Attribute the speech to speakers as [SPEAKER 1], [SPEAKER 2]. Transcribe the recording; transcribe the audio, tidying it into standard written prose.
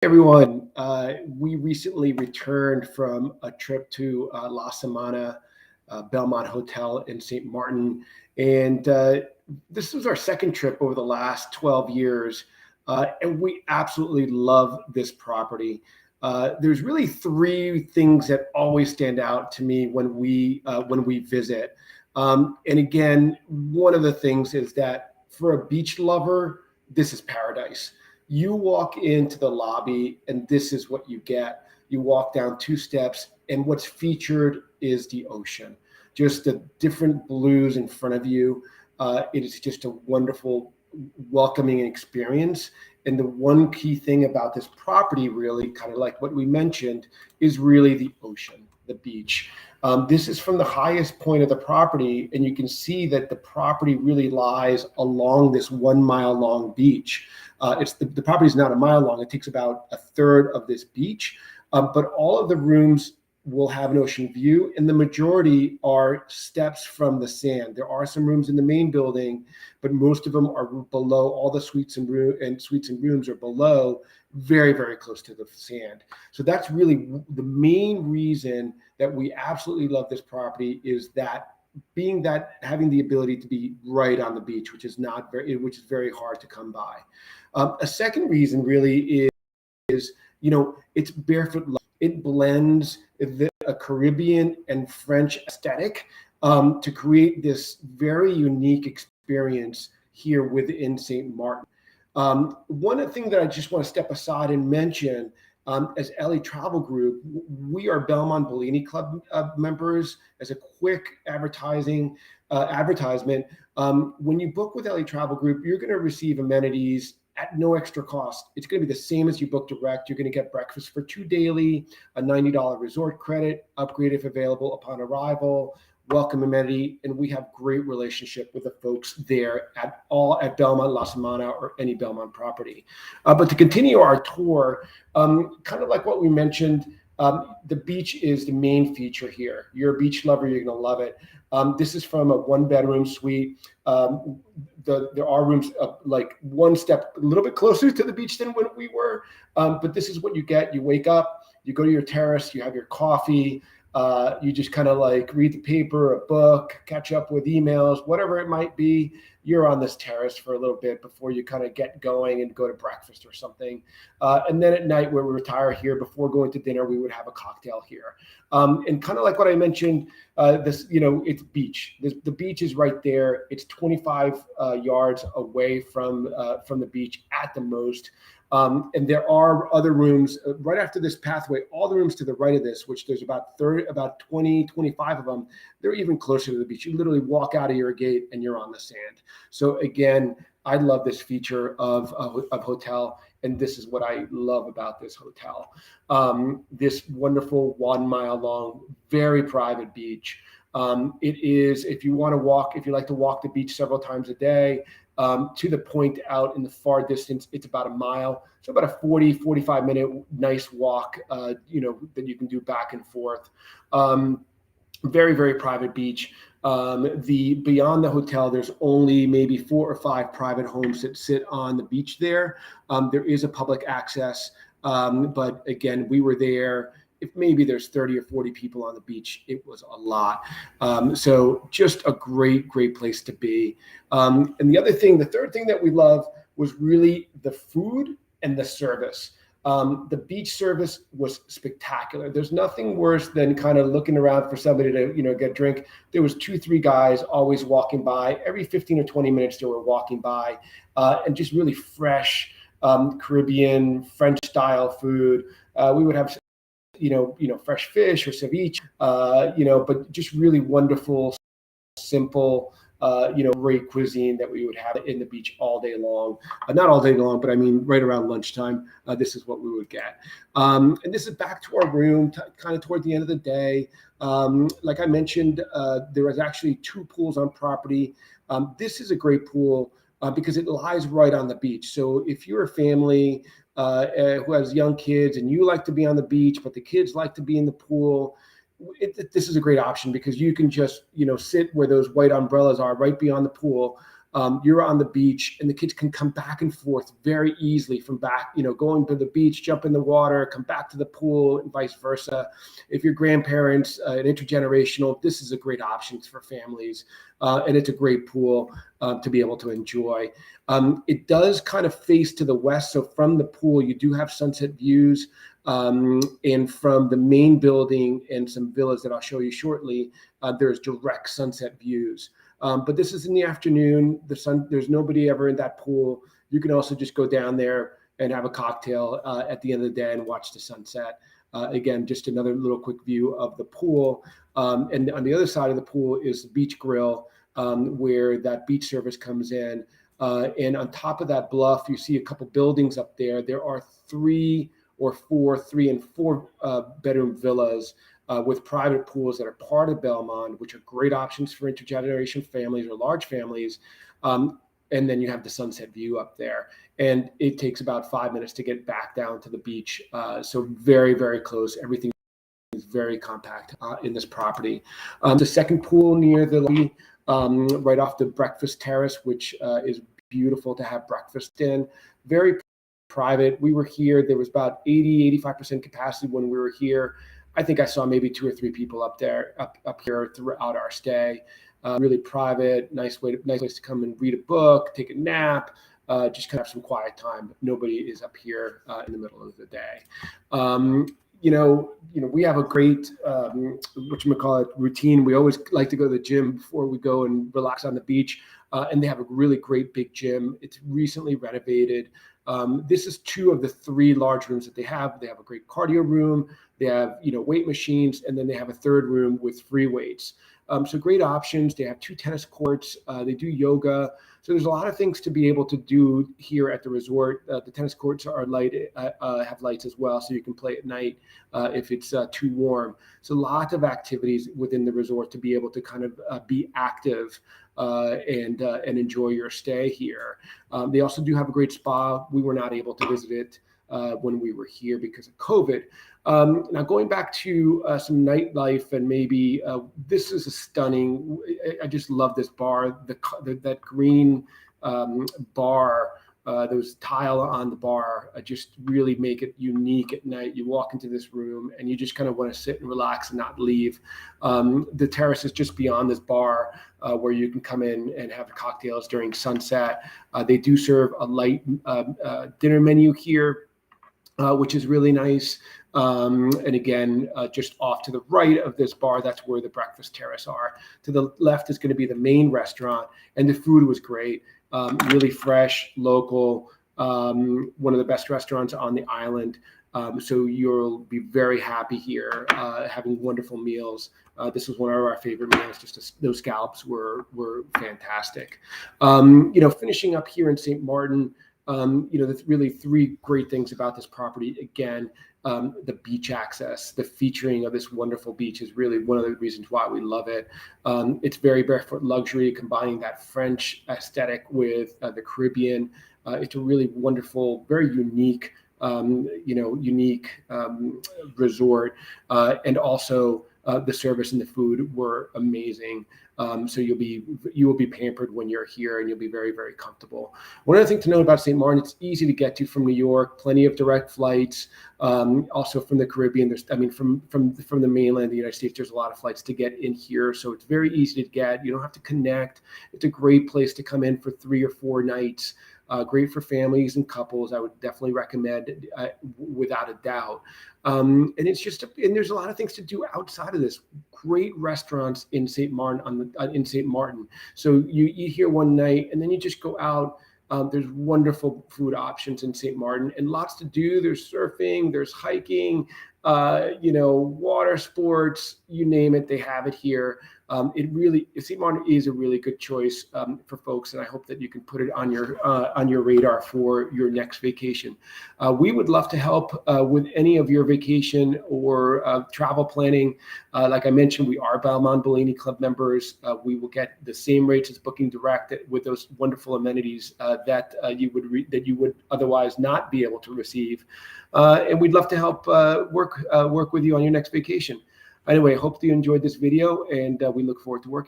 [SPEAKER 1] Everyone, we recently returned from a trip to La Samanna, Belmond Hotel in St. Martin, and this was our second trip over the last 12 years, and we absolutely love this property. There's really three things that always stand out to me when we visit, and again, one of the things is that for a beach lover, this is paradise. You walk into the lobby and this is what you get. You walk down two steps and what's featured is the ocean, just the different blues in front of you. It is just a wonderful welcoming experience. And the one key thing about this property, really kind of like what we mentioned, is really the ocean, the beach. This is from the highest point of the property, and you can see that the property really lies along this 1 mile long beach. It's the property is not a mile long. It takes about a third of this beach, but all of the rooms will have an ocean view, and the majority are steps from the sand. There are some rooms in the main building, but most of them are below. All the suites and rooms are below, very, very close to the sand. So that's really the main reason that we absolutely love this property, is that having the ability to be right on the beach, which is very hard to come by. A second reason really is it's barefoot. It blends a Caribbean and French aesthetic to create this very unique experience here within St. Martin. One of the things that I just want to step aside and mention, as LA Travel Group, we are Belmond Bellini Club members. As a quick advertisement, when you book with LA Travel Group, you're going to receive amenities at no extra cost. It's going to be the same as you book direct. You're going to get breakfast for two daily, a $90 resort credit, upgrade if available upon arrival, welcome amenity, and we have great relationship with the folks there at Belmond, La Samanna, or any Belmond property. But to continue our tour, kind of like what we mentioned, the beach is the main feature here. You're a beach lover, you're going to love it. This is from a one-bedroom suite. There are rooms like one step a little bit closer to the beach than when we were, but this is what you get. You wake up, you go to your terrace, you have your coffee, you just kind of like read the paper, a book, catch up with emails, whatever it might be. You're on this terrace for a little bit before you kind of get going and go to breakfast or something. And then at night, where we retire here, before going to dinner, we would have a cocktail here. And kind of like what I mentioned, it's beach. The beach is right there. It's 25 yards away from the beach at the most. And there are other rooms right after this pathway. All the rooms to the right of this, which there's about 20, 25 of them, they're even closer to the beach. You literally walk out of your gate and you're on the sand. So again, I love this feature of hotel, and this is what I love about this hotel. This wonderful 1 mile long, very private beach. It is, if you like to walk the beach several times a day, to the point out in the far distance, it's about a mile. So about a 45 minute nice walk, that you can do back and forth. Very, very private beach. Beyond the hotel, there's only maybe 4 or 5 private homes that sit on the beach there. There is a public access, but again, we were there. If maybe there's 30 or 40 people on the beach, it was a lot. So just a great, great place to be. And the third thing that we love was really the food and the service. The beach service was spectacular. There's nothing worse than kind of looking around for somebody to, get a drink. There was 2-3 guys always walking by. Every 15 or 20 minutes they were walking by, and just really fresh Caribbean, French style food. We would have fresh fish or ceviche, but just really wonderful, simple, great cuisine that we would have in the beach all day long. Not all day long, but I mean, right around lunchtime, this is what we would get. And this is back to our room, kind of toward the end of the day. Like I mentioned, there was actually 2 pools on property. This is a great pool because it lies right on the beach. So if you're a family who has young kids and you like to be on the beach, but the kids like to be in the pool, this is a great option because you can just, sit where those white umbrellas are right beyond the pool. you're on the beach, and the kids can come back and forth very easily from back, going to the beach, jump in the water, come back to the pool, and vice versa. If your grandparents, an intergenerational, this is a great option for families, and it's a great pool to be able to enjoy. It does kind of face to the west, so from the pool, you do have sunset views, and from the main building and some villas that I'll show you shortly, there's direct sunset views. But this is in the afternoon. There's nobody ever in that pool. You can also just go down there and have a cocktail at the end of the day and watch the sunset. Again, just another little quick view of the pool. And on the other side of the pool is the beach grill, where that beach service comes in. And on top of that bluff, you see a couple buildings up there. There are three and four bedroom villas with private pools that are part of Belmond, which are great options for intergeneration families or large families. And then you have the sunset view up there. And it takes about 5 minutes to get back down to the beach. So very, very close. Everything is very compact in this property. The second pool near the lobby, right off the breakfast terrace, which is beautiful to have breakfast in. Very private. We were here. There was about 85% capacity when we were here. I think I saw maybe 2 or 3 people up here throughout our stay. Really private, nice place to come and read a book, take a nap, just kind of have some quiet time. But nobody is up here in the middle of the day. We have a great routine. We always like to go to the gym before we go and relax on the beach. And they have a really great big gym. It's recently renovated. This is 2 of the 3 large rooms that they have. They have a great cardio room. They have, weight machines, and then they have a 3rd room with free weights. So great options. They have 2 tennis courts. They do yoga. So there's a lot of things to be able to do here at the resort. The tennis courts are have lights as well, so you can play at night if it's too warm. So lots of activities within the resort to be able to kind of be active and enjoy your stay here. They also do have a great spa. We were not able to visit it when we were here because of COVID. Now going back to some nightlife, and maybe this is a stunning. I just love this bar. That green bar, those tile on the bar, just really make it unique at night. You walk into this room and you just kind of want to sit and relax and not leave. The terrace is just beyond this bar, where you can come in and have cocktails during sunset. They do serve a light dinner menu here, which is really nice. And again, just off to the right of this bar, that's where the breakfast terrace are. To the left is going to be the main restaurant, and the food was great, really fresh, local, one of the best restaurants on the island. So you'll be very happy here, having wonderful meals. This was one of our favorite meals. Those scallops were fantastic. Finishing up here in St. Martin, there's really 3 great things about this property. Again, the beach access, the featuring of this wonderful beach is really one of the reasons why we love it. It's very barefoot luxury, combining that French aesthetic with the Caribbean. It's a really wonderful, very unique, resort, and also the service and the food were amazing. So you will be pampered when you're here, and you'll be very, very comfortable. One other thing to note about St. Martin, it's easy to get to from New York. Plenty of direct flights. Also from the Caribbean, from the mainland of the United States, there's a lot of flights to get in here. So it's very easy to get. You don't have to connect. It's a great place to come in for 3 or 4 nights. Great for families and couples. I would definitely recommend, without a doubt. And there's a lot of things to do outside of this. Great restaurants in St. Martin in St. Martin. So you eat here one night, and then you just go out. There's wonderful food options in St. Martin, and lots to do. There's surfing, there's hiking, water sports, you name it, they have it here. St. Martin is a really good choice for folks, and I hope that you can put it on your radar for your next vacation. We would love to help with any of your vacation or travel planning. Like I mentioned, we are Belmond Bellini Club members. We will get the same rates as Booking Direct with those wonderful amenities that you would otherwise not be able to receive. And we'd love to help work with you on your next vacation. Anyway, I hope you enjoyed this video, and we look forward to working